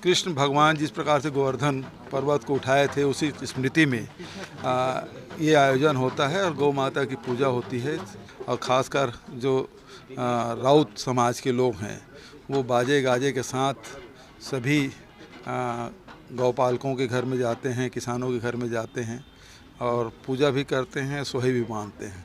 कृष्ण भगवान जिस प्रकार से गोवर्धन पर्वत को उठाए थे उसी स्मृति में ये आयोजन होता है और गौ माता की पूजा होती है। और ख़ासकर जो राउत समाज के लोग हैं वो बाजे गाजे के साथ सभी गौपालकों के घर में जाते हैं, किसानों के घर में जाते हैं और पूजा भी करते हैं, सोहे भी बांधते हैं।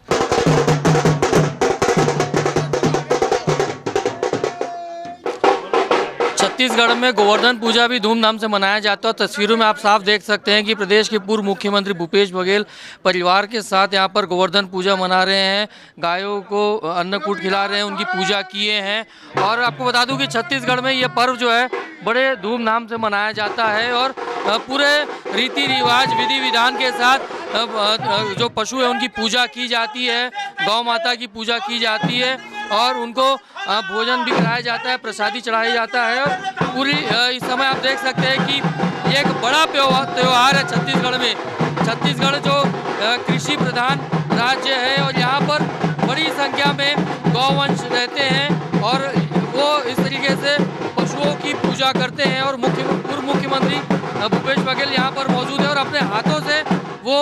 छत्तीसगढ़ में गोवर्धन पूजा भी धूमधाम से मनाया जाता है। तस्वीरों में आप साफ देख सकते हैं कि प्रदेश के पूर्व मुख्यमंत्री भूपेश बघेल परिवार के साथ यहां पर गोवर्धन पूजा मना रहे हैं, गायों को अन्नकूट खिला रहे हैं, उनकी पूजा किए हैं। और आपको बता दूं कि छत्तीसगढ़ में ये पर्व जो है बड़े धूमधाम से मनाया जाता है और पूरे रीति रिवाज विधि विधान के साथ जो पशु है उनकी पूजा की जाती है, गौ माता की पूजा की जाती है और उनको भोजन भी कराया जाता है, प्रसादी चढ़ाया जाता है। पूरी इस समय आप देख सकते हैं कि ये एक बड़ा त्यौहार है छत्तीसगढ़ में। छत्तीसगढ़ जो कृषि प्रधान राज्य है और यहाँ पर बड़ी संख्या में गौवंश रहते हैं और वो इस तरीके से पशुओं की पूजा करते हैं। और पूर्व मुख्यमंत्री भूपेश बघेल यहाँ पर मौजूद है और अपने हाथों से वो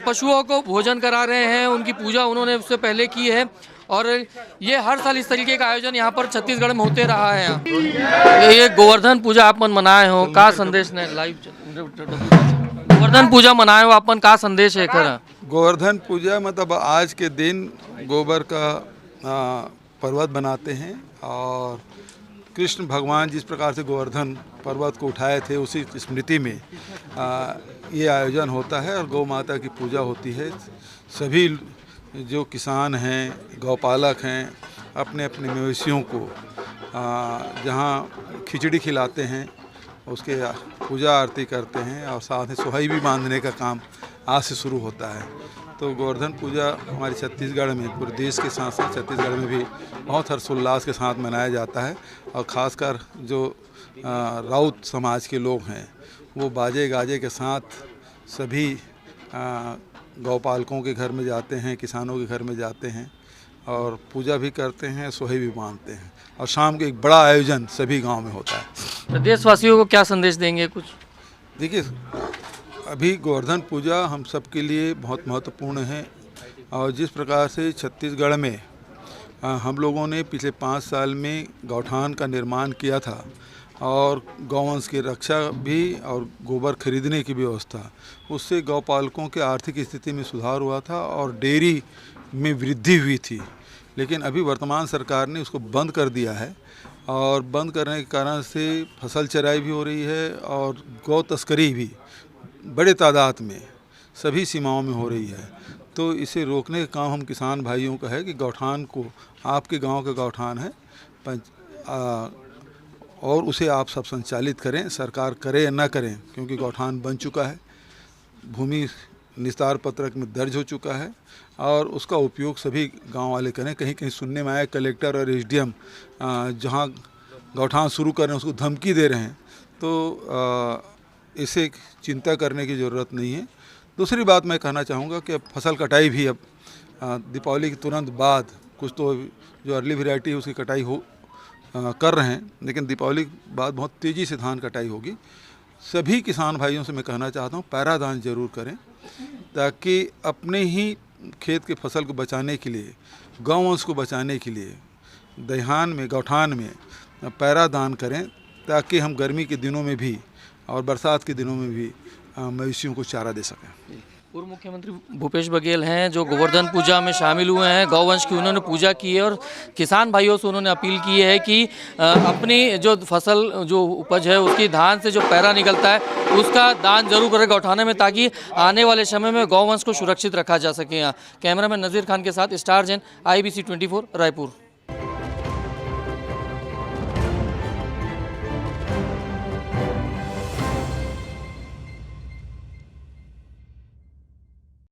पशुओं को भोजन करा रहे हैं, उनकी पूजा उन्होंने उससे पहले की है। और ये हर साल इस तरीके का आयोजन यहाँ पर छत्तीसगढ़ में होते रहा है। ये गोवर्धन पूजा आप मन मनाए हो का संदेश ने लाइव गोवर्धन पूजा मनाए हो अपन का संदेश है कर? गोवर्धन पूजा मतलब आज के दिन गोबर का पर्वत बनाते हैं और कृष्ण भगवान जिस प्रकार से गोवर्धन पर्वत को उठाए थे उसी स्मृति में ये आयोजन होता है और गौ माता की पूजा होती है। सभी जो किसान हैं, गौपालक हैं, अपने अपने मवेशियों को जहाँ खिचड़ी खिलाते हैं उसके पूजा आरती करते हैं और साथ ही सोहाई भी बांधने का काम आज से शुरू होता है। तो गोवर्धन पूजा हमारे छत्तीसगढ़ में, पूरे देश के साथ साथ छत्तीसगढ़ में भी बहुत हर्षोल्लास के साथ मनाया जाता है। और ख़ासकर जो राउत समाज के लोग हैं वो बाजे गाजे के साथ सभी गौपालकों के घर में जाते हैं, किसानों के घर में जाते हैं और पूजा भी करते हैं, सोहे भी बांधते हैं। और शाम को एक बड़ा आयोजन सभी गांव में होता है। प्रदेशवासियों को क्या संदेश देंगे कुछ? देखिए, अभी गोवर्धन पूजा हम सब के लिए बहुत महत्वपूर्ण है और जिस प्रकार से छत्तीसगढ़ में हम लोगों ने पिछले 5 साल में गौठान का निर्माण किया था और गौवंश की रक्षा भी और गोबर खरीदने की व्यवस्था, उससे गौपालकों के आर्थिक स्थिति में सुधार हुआ था और डेयरी में वृद्धि हुई थी। लेकिन अभी वर्तमान सरकार ने उसको बंद कर दिया है और बंद करने के कारण से फसल चराई भी हो रही है और गौ तस्करी भी बड़े तादाद में सभी सीमाओं में हो रही है। तो इसे रोकने का काम हम किसान भाइयों का है कि गौठान को, आपके गांव का गौठान है और उसे आप सब संचालित करें, सरकार करे या ना करें, क्योंकि गौठान बन चुका है, भूमि निस्तार पत्रक में दर्ज हो चुका है और उसका उपयोग सभी गांव वाले करें। कहीं कहीं सुनने में आया कलेक्टर और एसडीएम जहां गौठान शुरू कर रहे हैं उसको धमकी दे रहे हैं, तो इसे चिंता करने की ज़रूरत नहीं है। दूसरी बात मैं कहना चाहूँगा कि अब फसल कटाई भी अब दीपावली के तुरंत बाद, कुछ तो जो अर्ली वैरायटी है उसकी कटाई कर रहे हैं, लेकिन दीपावली के बाद बहुत तेज़ी से धान कटाई होगी। सभी किसान भाइयों से मैं कहना चाहता हूँ पैरादान जरूर करें ताकि अपने ही खेत के फसल को बचाने के लिए, गौवंश को बचाने के लिए दहिहान में, गौठान में पैरादान करें ताकि हम गर्मी के दिनों में भी और बरसात के दिनों में भी मवेशियों को चारा दे सकें। पूर्व मुख्यमंत्री भूपेश बघेल हैं जो गोवर्धन पूजा में शामिल हुए हैं, गौवंश की उन्होंने पूजा की है और किसान भाइयों से उन्होंने अपील की है कि अपनी जो फसल, जो उपज है उसकी धान से जो पैरा निकलता है उसका दान जरूर करें गौठाने में, ताकि आने वाले समय में गौवंश को सुरक्षित रखा जा सके। यहाँ कैमरामैन नज़ीर खान के साथ स्टार जैन, IBC 24 रायपुर।